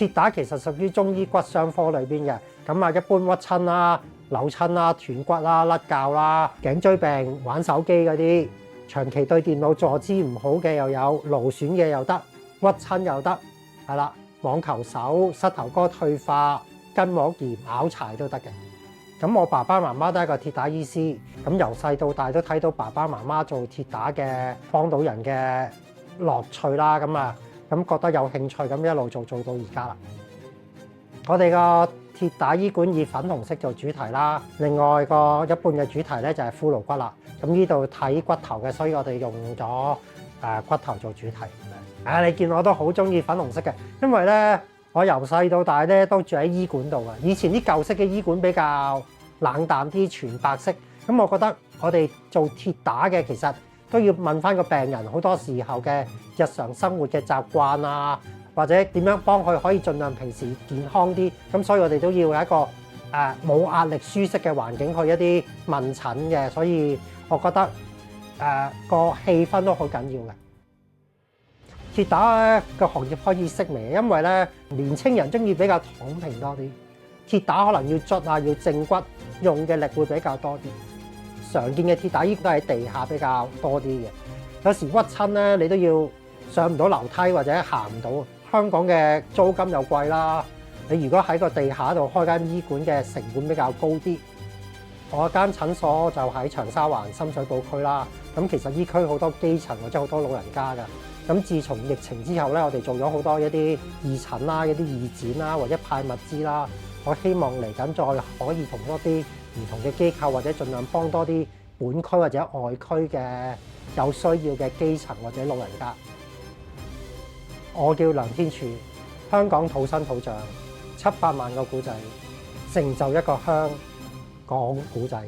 鐵打其實屬於中醫骨傷科裏邊嘅，咁啊一般屈親啦、扭親啦、斷骨啦、甩臼啦、頸椎病、玩手機嗰啲，長期對電腦坐姿唔好嘅又有，勞損嘅又得，屈親又得，係啦，網球手、膝頭哥退化、筋膜炎、拗柴都得嘅。咁我爸爸媽媽都係一個鐵打醫師，咁由細到大都睇到爸爸媽媽做鐵打嘅幫到人嘅樂趣啦，咁覺得有興趣，咁一路做到而家啦。我哋個鐵打醫館以粉紅色做主題啦，另外個一半嘅主題咧就係骷髏骨啦。咁呢度睇骨頭嘅，所以我哋用咗骨頭做主題。你見我都好中意粉紅色嘅，因為咧我由細到大咧都住喺醫館度嘅。以前啲舊式嘅醫館比較冷淡啲，全白色。咁我覺得我哋做鐵打嘅其實都要問翻個病人好多時候嘅日常生活嘅習慣啊，或者點樣幫佢可以盡量平時健康啲。咁所以我哋都要有一個冇壓力、舒適嘅環境去一啲問診嘅。所以我覺得個氣氛都好緊要嘅。鐵打咧個行業開始式微，因為咧年青人中意比較躺平多啲，鐵打可能要捽啊，要正骨，用嘅力會比較多啲。常見嘅鐵打醫都喺地下比較多啲嘅，有時屈親咧你都要上唔到樓梯或者行唔到。香港嘅租金又貴啦，你如果喺個地下度開間醫館嘅成本比較高啲。我間診所就喺長沙灣深水埗區啦，咁其實醫區好多基層或者好多老人家㗎。咁自從疫情之後咧，我哋做咗好多一啲義診啦、一啲義展啦，或者派物資啦。我希望嚟緊再可以同多啲唔同嘅機構，或者盡量幫多啲本區或者外區嘅有需要嘅基層或者老人家。我叫梁天柱，香港土生土長，700萬個古仔，成就一個香港古仔。